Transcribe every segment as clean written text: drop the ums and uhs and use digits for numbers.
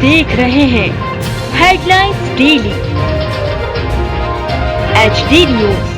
देख रहे हैं headlines daily HD news.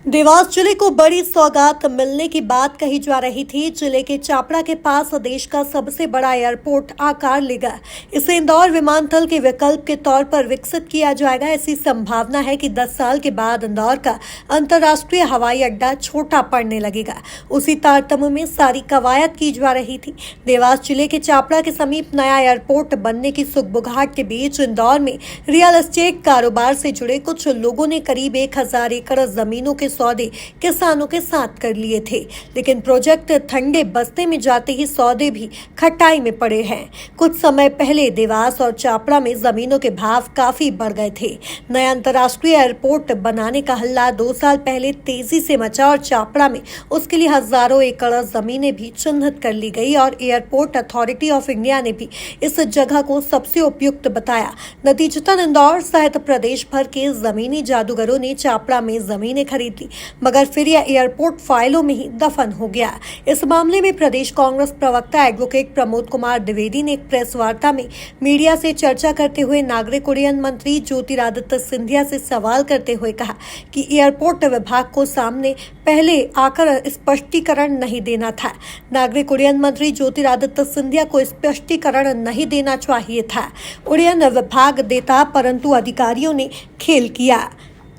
Dewas जिले को बड़ी सौगात मिलने की बात कही जा रही थी। जिले के चापड़ा के पास देश का सबसे बड़ा एयरपोर्ट आकार लेगा। इसे इंदौर विमानतल के विकल्प के तौर पर विकसित किया जाएगा। ऐसी संभावना है कि 10 साल के बाद इंदौर का अंतर्राष्ट्रीय हवाई अड्डा छोटा पड़ने लगेगा। उसी तारतम्य में सारी कवायद की जा रही थी। देवास जिले के चापड़ा के समीप नया एयरपोर्ट बनने की सुगबुगाहट के बीच इंदौर में रियल एस्टेट कारोबार से जुड़े कुछ लोगों ने करीब 1000 एकड़ जमीनों के सौदे किसानों के साथ कर लिए थे, लेकिन प्रोजेक्ट ठंडे बस्ते में जाते ही सौदे भी खटाई में पड़े हैं। कुछ समय पहले देवास और चापड़ा में जमीनों के भाव काफी बढ़ गए थे। नया अंतर्राष्ट्रीय एयरपोर्ट बनाने का हल्ला 2 साल पहले तेजी से मचा और चापड़ा में उसके लिए हजारों एकड़ जमीनें भी चिन्हित कर ली गई और एयरपोर्ट अथॉरिटी ऑफ इंडिया ने भी इस जगह को सबसे उपयुक्त बताया। नतीजतन इंदौर सहित प्रदेश भर के जमीनी जादूगरों ने चापड़ा में जमीनें खरीद ली, मगर फिर यह एयरपोर्ट फाइलों में ही दफन हो गया। इस मामले में प्रदेश कांग्रेस प्रवक्ता एडवोकेट प्रमोद कुमार द्विवेदी ने एक प्रेस वार्ता में मीडिया से चर्चा करते हुए नागरिक उड्डयन मंत्री ज्योतिरादित्य सिंधिया से सवाल करते हुए कहा कि एयरपोर्ट विभाग को सामने पहले आकर स्पष्टीकरण नहीं देना था। नागरिक उड्डयन मंत्री ज्योतिरादित्य सिंधिया को स्पष्टीकरण नहीं देना चाहिए था। उड्डयन विभाग देता, परंतु अधिकारियों ने खेल किया।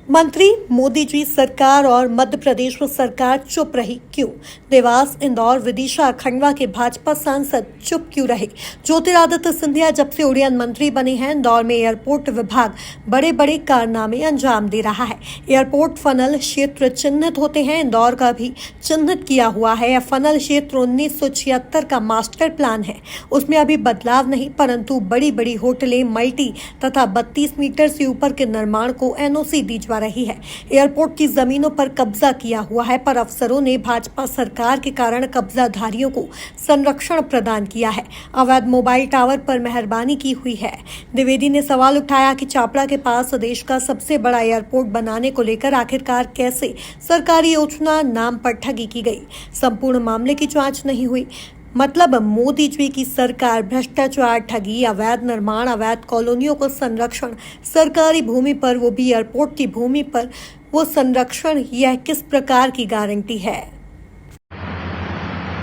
मंत्री मोदी जी सरकार और मध्य प्रदेश सरकार चुप रही क्यों? देवास, इंदौर, विदिशा, खंडवा के भाजपा सांसद चुप क्यों रहे? ज्योतिरादित्य सिंधिया जब से उड्डयन मंत्री बने हैं, इंदौर में एयरपोर्ट विभाग बड़े बड़े कारनामे अंजाम दे रहा है। एयरपोर्ट फनल क्षेत्र चिन्हित होते हैं, इंदौर का भी चिन्हित किया हुआ है। यह फनल क्षेत्र 1976 का मास्टर प्लान है, उसमें अभी बदलाव नहीं, परंतु बड़ी बड़ी होटलें, मल्टी तथा 32 मीटर से ऊपर के निर्माण को NOC दी जा रही है। एयरपोर्ट की जमीनों पर कब्जा किया हुआ है, पर अफसरों ने भाजपा सरकार के कारण कब्जाधारियों को संरक्षण प्रदान किया है। अवैध मोबाइल टावर पर मेहरबानी की हुई है। द्विवेदी ने सवाल उठाया कि चापड़ा के पास देश का सबसे बड़ा एयरपोर्ट बनाने को लेकर आखिरकार कैसे सरकारी योजना नाम पर ठगी की गई? संपूर्ण मामले की जांच नहीं हुई। मतलब मोदी जी की सरकार भ्रष्टाचार, ठगी, अवैध निर्माण, अवैध कॉलोनियों को संरक्षण, सरकारी भूमि पर, वो भी एयरपोर्ट की भूमि पर, वो संरक्षण, यह किस प्रकार की गारंटी है?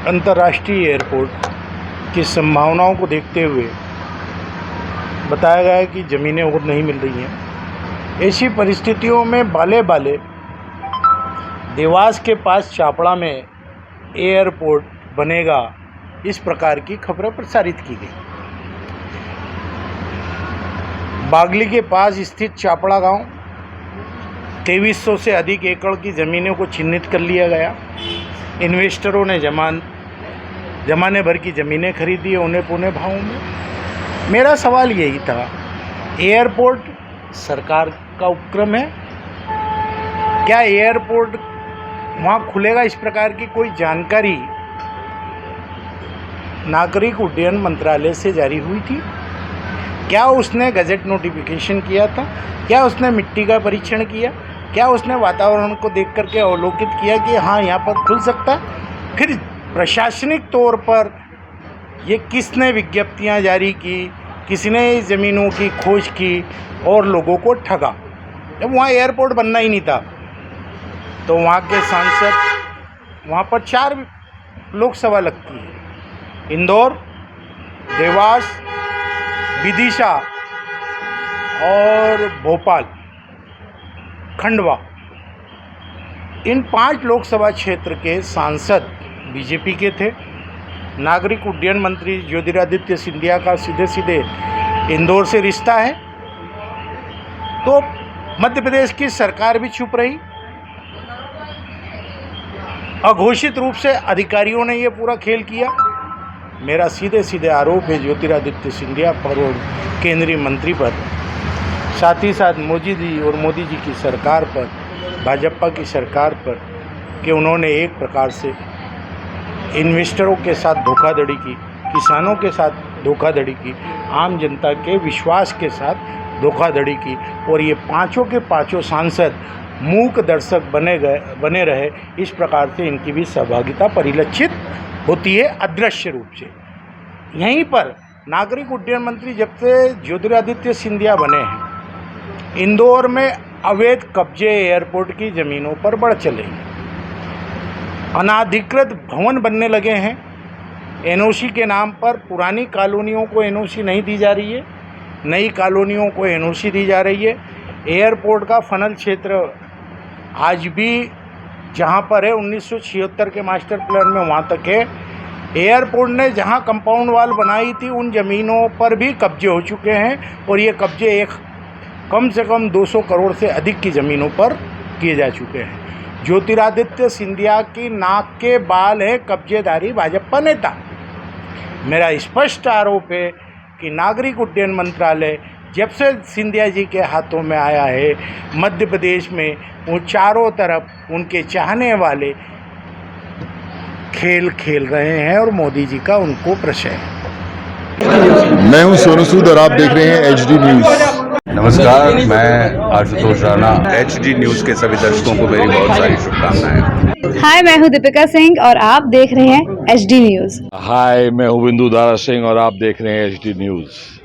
अंतर्राष्ट्रीय एयरपोर्ट की संभावनाओं को देखते हुए बताया गया है कि ज़मीनें और नहीं मिल रही हैं। ऐसी परिस्थितियों में बाले बाले देवास के पास चापड़ा में एयरपोर्ट बनेगा, इस प्रकार की खबरें प्रसारित की गई। बागली के पास स्थित चापड़ा गांव 2300 से अधिक एकड़ की ज़मीनों को चिन्हित कर लिया गया। इन्वेस्टरों ने जमाने भर की ज़मीनें खरीदी औने पौने भावों में। मेरा सवाल यही था, एयरपोर्ट सरकार का उपक्रम है क्या? एयरपोर्ट वहाँ खुलेगा, इस प्रकार की कोई जानकारी नागरिक उड्डयन मंत्रालय से जारी हुई थी? क्या उसने गजट नोटिफिकेशन किया था? क्या उसने मिट्टी का परीक्षण किया? क्या उसने वातावरण को देख करके अवलोकित किया कि हाँ यहाँ पर खुल सकता है? फिर प्रशासनिक तौर पर ये किसने विज्ञप्तियाँ जारी की, किसने ज़मीनों की खोज की और लोगों को ठगा? जब वहाँ एयरपोर्ट बनना ही नहीं था तो वहाँ के सांसद, वहाँ पर 4 लोकसभा लगती है, इंदौर, देवास, विदिशा और भोपाल, खंडवा, इन 5 लोकसभा क्षेत्र के सांसद बीजेपी के थे। नागरिक उड्डयन मंत्री ज्योतिरादित्य सिंधिया का सीधे सीधे इंदौर से रिश्ता है, तो मध्य प्रदेश की सरकार भी चुप रही। अघोषित रूप से अधिकारियों ने ये पूरा खेल किया। मेरा सीधे सीधे आरोप है ज्योतिरादित्य सिंधिया पर और केंद्रीय मंत्री पर, साथ ही साथ मोदी जी और मोदी जी की सरकार पर, भाजपा की सरकार पर, कि उन्होंने एक प्रकार से इन्वेस्टरों के साथ धोखाधड़ी की, किसानों के साथ धोखाधड़ी की, आम जनता के विश्वास के साथ धोखाधड़ी की, और ये पांचों के पांचों सांसद मूक दर्शक बने रहे। इस प्रकार से इनकी भी सहभागिता परिलक्षित होती है अदृश्य रूप से। यहीं पर नागरिक उड्डयन मंत्री जब से ज्योतिरादित्य सिंधिया बने हैं, इंदौर में अवैध कब्जे एयरपोर्ट की ज़मीनों पर बढ़ चले हैं। अनाधिकृत भवन बनने लगे हैं। एनओसी के नाम पर पुरानी कॉलोनियों को एनओसी नहीं दी जा रही है, नई कॉलोनियों को एनओसी दी जा रही है। एयरपोर्ट का फनल क्षेत्र आज भी जहां पर है 1976 के मास्टर प्लान में वहां तक है। एयरपोर्ट ने जहां कंपाउंड वाल बनाई थी उन ज़मीनों पर भी कब्जे हो चुके हैं और ये कब्जे कम से कम 200 करोड़ से अधिक की ज़मीनों पर किए जा चुके हैं। ज्योतिरादित्य सिंधिया की नाक के बाल है कब्जेदारी भाजपा नेता। मेरा स्पष्ट आरोप है कि नागरिक उड्डयन मंत्रालय जब से सिंधिया जी के हाथों में आया है, मध्य प्रदेश में वो चारों तरफ उनके चाहने वाले खेल खेल रहे हैं और मोदी जी का उनको प्रश्न है। मैं हूं सोनू सूद और आप देख रहे हैं HD न्यूज़। नमस्कार, मैं आशुतोष राणा। HD न्यूज़ के सभी दर्शकों को मेरी बहुत सारी शुभकामनाएं। हाय, मैं हूं दीपिका सिंह और आप देख रहे हैं HD न्यूज़। हाय, मैं हूं बिंदु दारा सिंह और आप देख रहे हैं HD न्यूज़।